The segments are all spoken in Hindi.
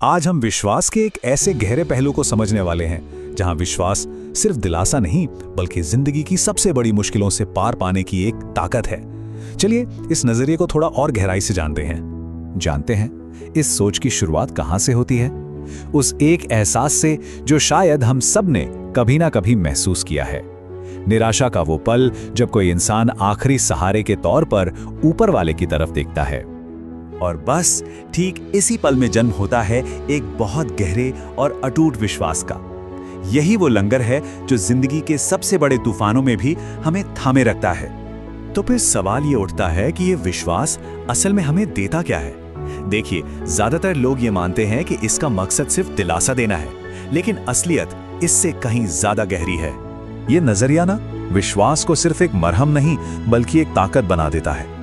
आज हम विश्वास के एक ऐसे गहरे पहलू को समझने वाले हैं जहां विश्वास सिर्फ दिलासा नहीं बल्कि जिंदगी की सबसे बड़ी मुश्किलों से पार पाने की एक ताकत है। चलिए इस नजरिए को थोड़ा और गहराई से जानते हैं इस सोच की शुरुआत कहां से होती है। उस एक एहसास से जो शायद हम सब ने कभी ना कभी महसूस किया है। निराशा का वो पल जब कोई इंसान आखिरी सहारे के तौर पर ऊपर वाले की तरफ देखता है। और बस ठीक इसी पल में जन्म होता है एक बहुत गहरे और अटूट विश्वास का। यही वो लंगर है जो जिंदगी के सबसे बड़े तूफानों में भी हमें थामे रखता है। तो फिर सवाल ये उठता है कि ये विश्वास असल में हमें देता क्या है। देखिए, ज्यादातर लोग ये मानते हैं कि इसका मकसद सिर्फ दिलासा देना है, लेकिन असलियत इससे कहीं ज्यादा गहरी है। ये नजरिया ना विश्वास को सिर्फ एक मरहम नहीं बल्कि एक ताकत बना देता है।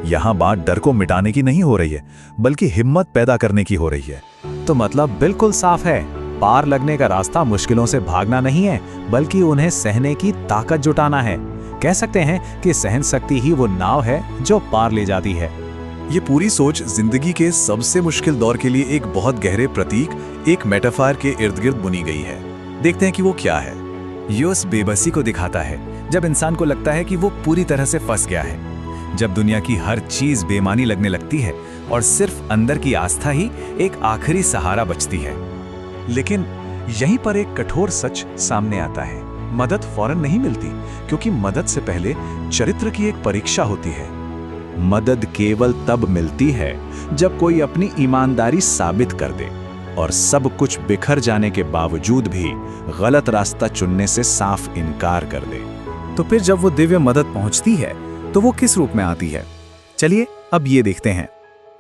यहाँ बात डर को मिटाने की नहीं हो रही है बल्कि हिम्मत पैदा करने की हो रही है। तो मतलब बिल्कुल साफ है, पार लगने का रास्ता मुश्किलों से भागना नहीं है बल्कि उन्हें सहने की ताकत जुटाना है। कह सकते हैं कि सहन शक्ति ही वो नाव है जो पार ले जाती है। ये पूरी सोच जिंदगी के सबसे मुश्किल दौर के लिए एक बहुत गहरे प्रतीक, एक मेटाफर के इर्द गिर्द बुनी गई है। देखते हैं कि वो क्या है। ये उस बेबसी को दिखाता है जब इंसान को लगता है कि वो पूरी तरह से फंस गया है, जब दुनिया की हर चीज बेमानी लगने लगती है और सिर्फ अंदर की आस्था ही एक आखिरी सहारा बचती है। लेकिन यहीं पर एक कठोर सच सामने आता है। मदद फौरन नहीं मिलती, क्योंकि मदद से पहले चरित्र की एक परीक्षा होती है। मदद केवल तब मिलती है जब कोई अपनी ईमानदारी साबित कर दे और सब कुछ बिखर जाने के बावजूद भी गलत रास्ता चुनने से साफ इनकार कर दे। तो फिर जब वो दिव्य मदद पहुंचती है तो वो किस रूप में आती है? चलिए अब ये देखते हैं।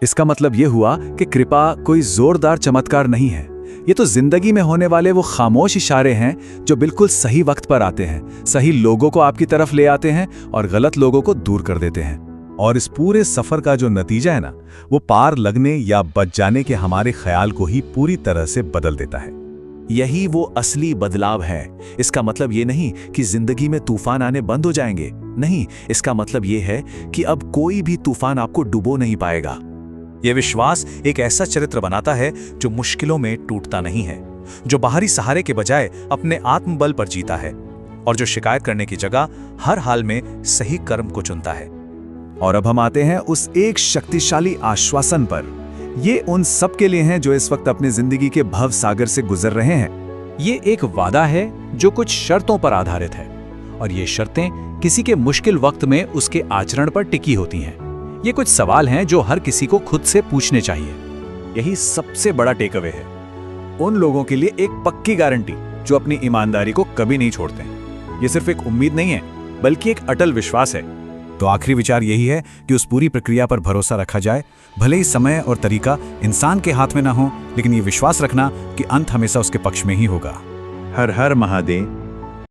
इसका मतलब ये हुआ कि कृपा कोई जोरदार चमत्कार नहीं है। ये तो जिंदगी में होने वाले वो खामोश इशारे हैं जो बिल्कुल सही वक्त पर आते हैं, सही लोगों को आपकी तरफ ले आते हैं और गलत लोगों को दूर कर देते हैं। और इस पूरे सफर का जो नतीजा है ना, वो पार लगने या बच जाने के हमारे ख्याल को ही पूरी तरह से बदल देता है। यही वो असली बदलाव है। इसका मतलब ये नहीं कि जिंदगी में तूफान आने बंद हो जाएंगे, नहीं, इसका मतलब ये है कि अब कोई भी तूफान आपको डुबो नहीं पाएगा। यह विश्वास एक ऐसा चरित्र बनाता है जो मुश्किलों में टूटता नहीं है, जो बाहरी सहारे के बजाय अपने आत्मबल पर जीता है और जो शिकायत करने की जगह हर हाल में सही कर्म को चुनता है। और अब हम आते हैं उस एक शक्तिशाली आश्वासन पर। ये उन सब के लिए हैं जो इस वक्त अपनी जिंदगी के भव सागर से गुजर रहे हैं। ये एक वादा है जो कुछ शर्तों पर आधारित है और ये शर्तें किसी के मुश्किल वक्त में उसके आचरण पर टिकी होती हैं। ये कुछ सवाल हैं जो हर किसी को खुद से पूछने चाहिए। यही सबसे बड़ा टेक अवे है। उन लोगों के लिए एक पक्की गारंटी जो अपनी ईमानदारी को कभी नहीं छोड़ते। ये सिर्फ एक उम्मीद नहीं है बल्कि एक अटल विश्वास है। तो आखिरी विचार यही है कि उस पूरी प्रक्रिया पर भरोसा रखा जाए। भले ही समय और तरीका इंसान के हाथ में ना हो, लेकिन ये विश्वास रखना कि अंत हमेशा उसके पक्ष में ही होगा। हर हर महादेव।